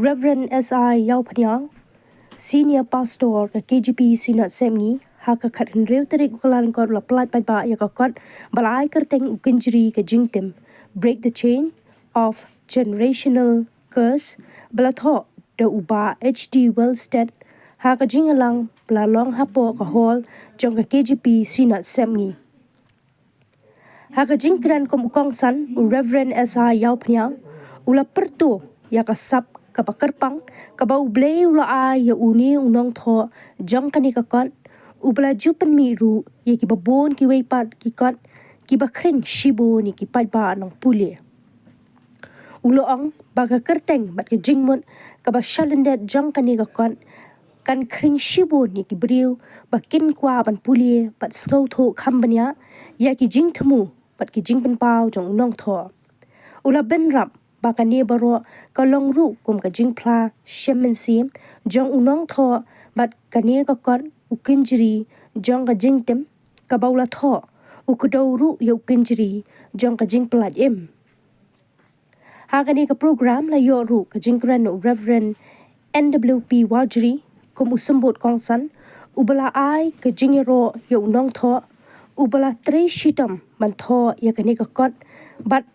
Reverend S.I. Yau Panyang, Senior Pastor ke KGP Sinat Semni, haka kat henreu terik kukalan kot la pelat pai ba ya kot balai kerteng ukenjri ke jingtim, break the chain of generational curse, belatho da uba HD Wellstead, haka jingalang belalong hapo ke hall jong ke KGP Sinat Semni. Haka jingkran kom ukongsan Reverend S.I. Yau Panyang, ula pertu ya kasap kapa kerpang kapa ublei ula ai ya uni unong tho jong kani kakot ubla jupen miru ya ki babon ki weipat ki kot ki bakring shibo ni ki pai ba nong pulie ulo ong baga kerteng bat ke jingmut kapa shalendet jong kani kakot kan kring shibo ni ki briu bakin kwa ban pulie bat skau tho khambanya ya ki jing themu bat ki jing pen pau jong unong tho ula benrap bakani baro kalong ru kum ka jingpla shemen sim jong unong tho bat kani ka kon ukinjri jong ka jingtem ka baula tho ukudau ru yo ukinjri jong ka jingpla em ha kani ka program la yo ru ka jingkran Reverend NWP Wajri kum usumbut kongsan ubala ai ka jingero yo unong tho ubala tre shitam man tho ya kani ka kot bat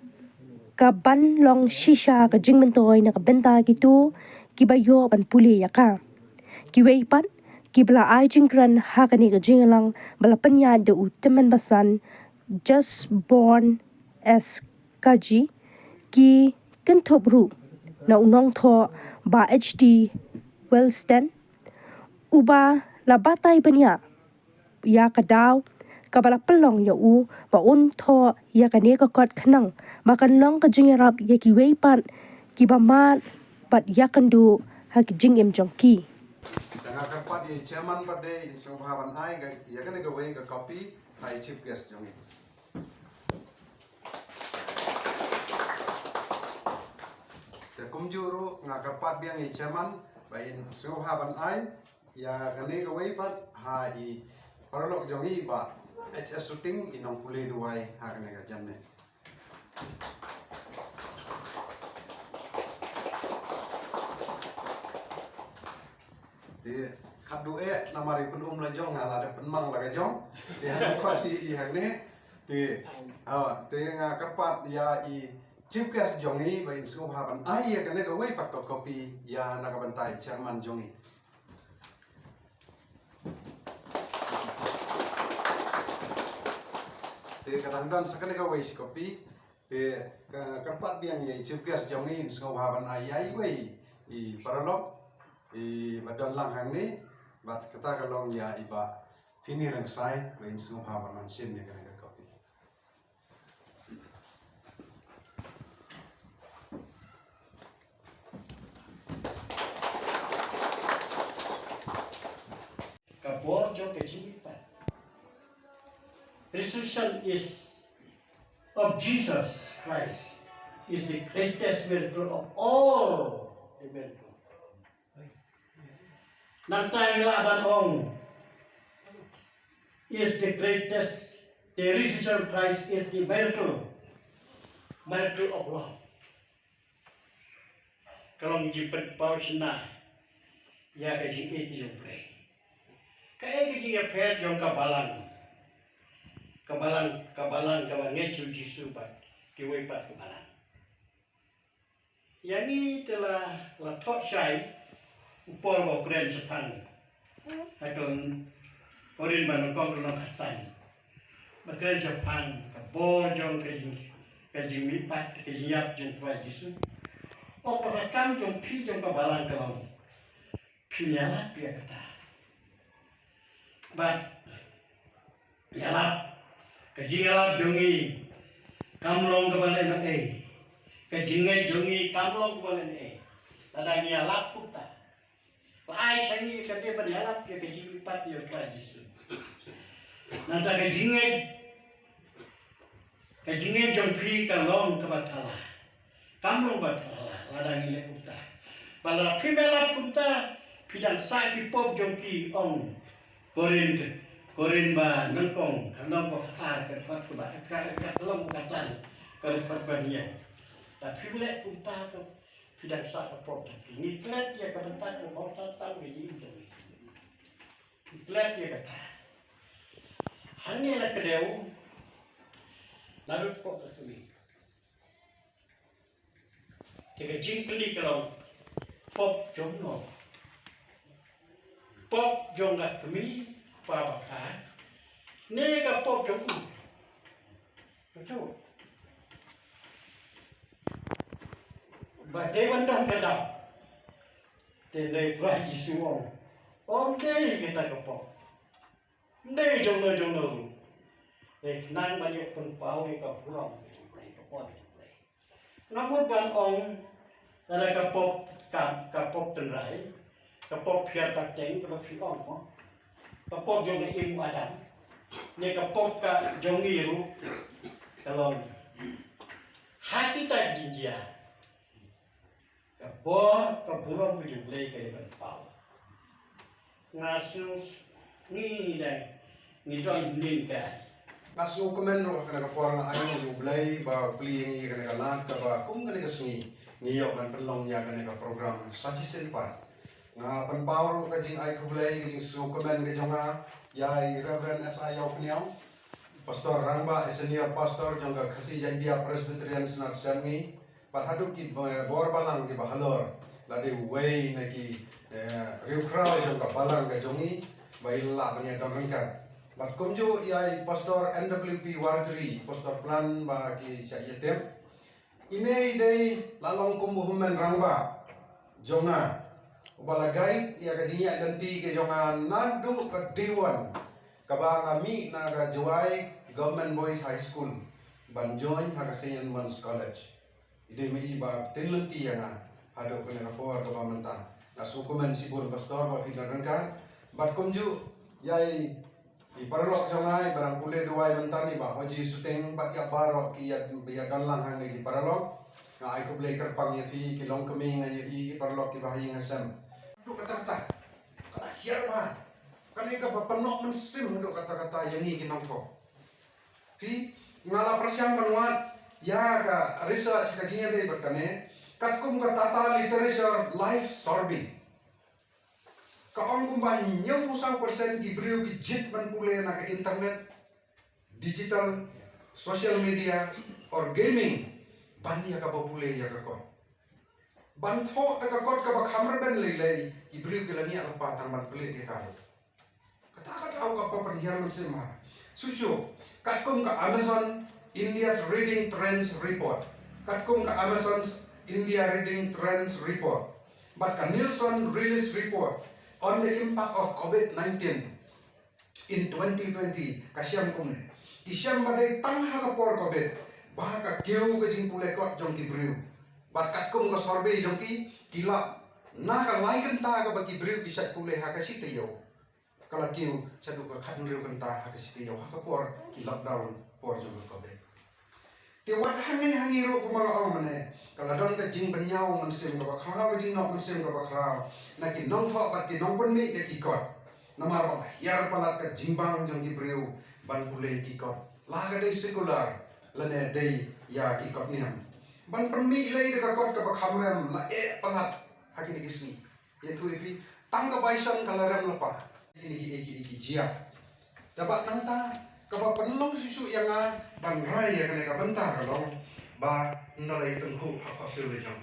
ka ban long shisha ka jingmen toy na ka benta gitu ki bayo ban puli ya ka ki wei pat ki bla ai jingran ha ka ni ka jingalang bala panya de utemen basan just born as kaji ki kentobru na unong tho ba HD Wellston uba la batai banya ya ka daw kabala pelong ya u ba un tho ya ka ne ka kot khnang makan long ka jingerap ya ki weipan ki ba mat bat ya kan du ha ki jingem jongki tanga ka pat ye chairman birthday in so bhavan ai ga ya ka ne ga wei ga copy hai chief guest jongi te kumjuru nga ka pat biang ye chairman ba in so bhavan ai ya ka ne ga wei pat ha i paralok jongi ba HS shooting inong pule duai hakne ga janne de khadu namari pun la jong ala de penmang la ga jong de han ko si I hakne de te nga karpat ya I chief guest jongi ba in sum haban ai ya kane ga wei pat copy ya na ga bantai chairman jongi te kadang-kadang sakane ka wei kopi te karpat biang ye chief guest jongi so haban ai wei I paralok I badan lang hang ni bat kata kalong ya iba fini rang sai wei so haban man sin ne ka kopi Kabor jong kecil resurrection is of Jesus Christ is the greatest miracle of all the miracle. Nantay laban ong is the greatest. The resurrection of Christ is the miracle of love. Kalau menjemput paus na, ya kajing itu jumpai. Kaya kajing ya per jong kabalang ngecil Yesus bat kiwei pat kabalang. Yang ini telah latok syai upor wa kren Jepang. Hakon korin banokong long kasan. Bakren Jepang kabor jong kajing mipat kajing yap jong tua Yesus. Ok pakam jong pi jong kabalang kalong. Pinya pia kata. Bat yalap kajingalap jongi kamlong kabalen kajingai jongi kamlong kabalen tadang yalap puta lai sangi kade pan yalap ya kajing pat ya krajis nanta kajingai jongpi kalong kabatala kamlong batala ladang ile puta bala pimelap puta pidang sai pop jongki ong korin ba nangkong kanong ko katar kerfat ko ba kalong katan kerfat banya tapi boleh punta to Tidak sah ke pop ini telat dia kebentak ke mau tahu ini jadi telat dia kata hanya lah kedeu lalu pop kami tiga jingkli kalau pop jono pop jonga kami apa kan nega pop jono betul badai bandang kedau tendai praji suong om dei kita kepok dei jono ru nang banyak pun pau ka pulang play kepok play namun ban ong ada kapop tenrai kapop piar pateng kapop piong mo kapop jono ilmu adam ne kapop ka jongiru kalau hati tak jinjia Kabor kaburon bidulay kay Banpao. Ngasus ni dan ni don nin ka. Asu komen ro kana ka por na ayo yu blai ba pli ngi kana ka lat ka ba kum kana ka sngi ngi yo kan pelong ya kana ka program saji sen pa. Nga pan power ka jing ai ku blai jing su komen ka jonga ya Reverend SI yaw pniaw. Pastor Rangba senior pastor jonga khasi jandia Presbyterian Senat Semngi. Padahal ki bor balang ki bahalor lade wei na ki riu krau jong ka balang ka jongi baila banya don rengkat bat komjo iai pastor NWP Wardri pastor plan ba ki sya yetem ine dei lalong kombo humen rangba jonga balagai ia ka jinya danti ke jonga nadu ka dewan ka ba ngami na ka jawai Government Boys High School banjoin Hagasian Men's College ide me iba tenlenti yang hadap kena kapor ke pamenta asu komen sibun pastor ba pidan kan bat komju yai di parlok jangai barang pule duai mentani ba hoji suteng bat ya barok ki ya dan lang hang di parlok na ai ko blai kerpang ya fi ki long keming ya i parlok ki bahi ngasam du kata-kata kana hiar ba kan ika ba penok mensim du kata-kata yang ni ki nong tho fi ngala persiam panuat ya ka research ka jinya dei berkane katkum ka tata literature life survey ka on kumba nyau usang persen ibriu bi jit man pule na ka internet digital social media or gaming bandi ka pule ya ka kon ban tho ka kot ka ba khamar ben lei ibriu ke lani apa tang ban pule ke ka kata ka pa perhiaran sema susu katkum ka Amazon India's Reading Trends Report. Katkum ka Amazon's India Reading Trends Report. But ka Nielsen Release Report on the impact of COVID-19 in 2020. Kasyam kumne. Isyam badai tangha ka por COVID. Bah ka kiu ka jing pule kot jong kibriu. But katkum ka survey jong ki kila na ka laikan ta ka ba kibriu kisat pule ha ka sitayo. Kala kiu satu ka khatnriu kan ta ha ka sitayo ha ka por ki lockdown por jong COVID. Tiwat hangi ro kumala amane kala don ka jing benyau mensim ka bakhrau jing nok mensim ka bakhrau na ki nong tho bat ki nong pon mi ya ki kot namar ba yar palat ka jimbang jong ki breu ban pule ki kot la ka dei sekular lane dei ya ki kot niam ban permi lei ka kot ka bakhamrem la palat hakini kisni ye tu ipi tang ka baisan kala rem lepa ini ki jia dapat nanta kaba penelong susu yang ban raya kena ka bentar kalong ba ndalai tengku apa sulu jang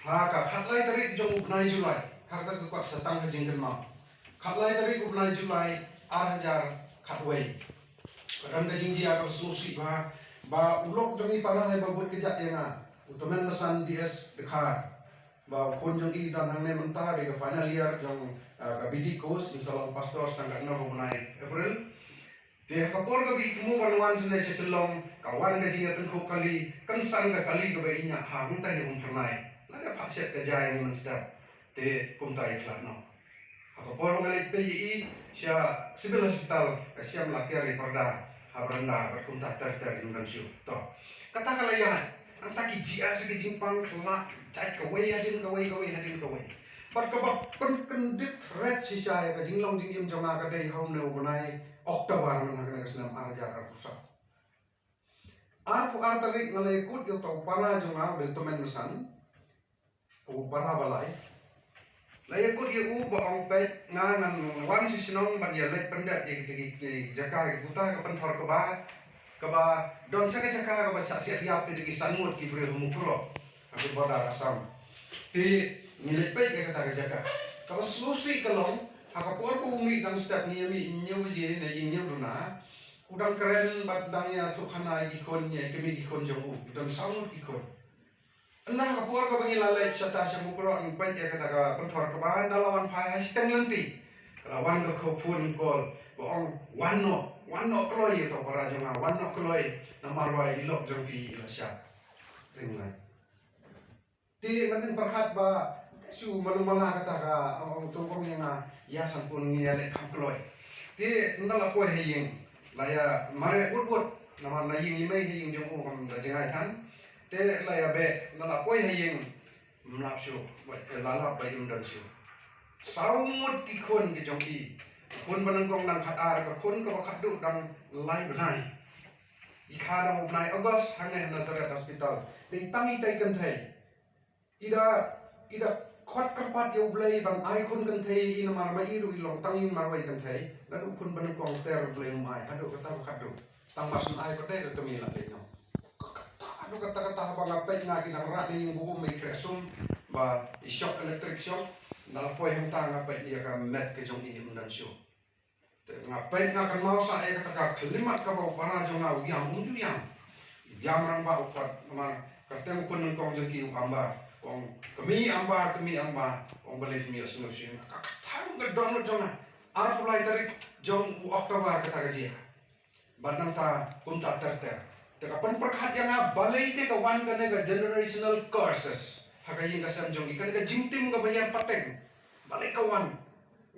ha ka khatlai tarik jong upnai julai khata ku kwat satang ka jingken ma khatlai tarik upnai julai 8,000 khatwei ran ka jingji akal susi ba ulok jongi para hai babut kejak yang utomen mesan DS dekat ba kun jong i dan hangne mentah de final year jong ka BD course insyaallah pastor tanggal 6 bulan April dia kapor ka bi mu banwan sunai secelong kawan ka jinga tengku kali kensan ka kali ka bainya ha hunta ye pernai la da pakset ka jai ni menstap te kumta iklan no kapor ngali PI sia civil hospital ka sia melakiari perda habranda berkumta ter Indonesia to kata kalayan anta ki jia segi jimpang kelak cai ka wei hadin ka wei bar ka bak pendit red sisa ka jinglong jingim jama ka dei haum ne bunai Oktober mengenai kesenam arajar pusat. Aku artarik ngalai kut yo tau para jonga de temen mesan. para balai laya kut ye baong pet nganan wan si sinong ban ye let pendat ye ki jaka ki kuta ka penthor ka ba don sa ka jaka ka ba sa sia riap ki sangut ki bre humukro aku boda rasam ti milet pet ka kata ka jaka ka ba susi kalong haka por ko umi dang step ni mi nyew je ne yin nyew duna udang keren bat dang ya thu khana ki kon ye kemi ki kon jong u dan sangut ki kon Nah, kapur ka bangi lalai sata sa mukro ang pwede ka taga pentor ka bahan dalawan pa hashtag lenti. Kalawan ka kopun kol boong wano kloy ito para jama wano kloy na marway ilok jong pi ilasya. Ringlay. Ti ngatin berkat ba su malumala ka taga ang tungkong yung yasan pun ngiyalik ang kloy. Ti ndala ko heying laya mare urut naman na ying imay heying jong ukam da jengay tan. Te laya be nala poi hayeng mlapsyo lala ba imdan syo saumut ki khon ki jong i khon banangkong nang khatar ka khon ka khadu dang lai banai i khara mo banai August hane Nazareth Hospital de tangi tai kan thai ida khot kampat yo blai bang ai khon kan thai ina mar ma iru ilong tangin marwai kan thai ladu khon banangkong ter blai mai khadu ka khadu tang mas ai ko te ka kamila le no Ano kata-kata bang apay nga kinarra ni yung buong may kresum ba shock electric shock nalapoy ang tanga apay iya ka met ka jong ihim dan show ngapay nga kan mau sa ay kataka kalimat ka ba para jong nga uyang unju yang rang ba upat naman kateng pun ng kong jong ki amba kong kami amba kong balik mi asno siya kakatang ka dono jong na arfulay tarik jong Oktober kata gajiya batang ta punta ter Teka perkat yang balay te kawan ka na generational curses. Hakayin ka sanjong ikan ka jingtim ka bayan pateng. Balay kawan.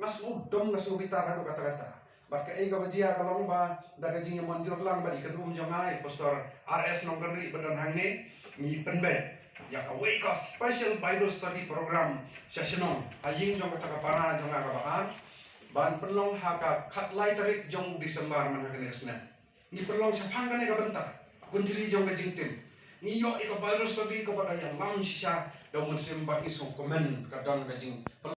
Ngas udom ngas ubitara do kata-kata. Bat ka ka bajia kalong ba daga jing manjur lang ba ikan jangay pastor RS nong kanri badan hangne ni penben. Ya ka wake up special Bible study program sessionong. Haying jong kata para jong kabaan. Ban penlong haka katlay tarik jong Desember man hakinesna. Ni penlong sa pangkane ka bentar. Kunjiri jong ka jingtim. Niyo ika Bible study ka ba yang lam sisa daw mun simbat isu komen ka dan ka jing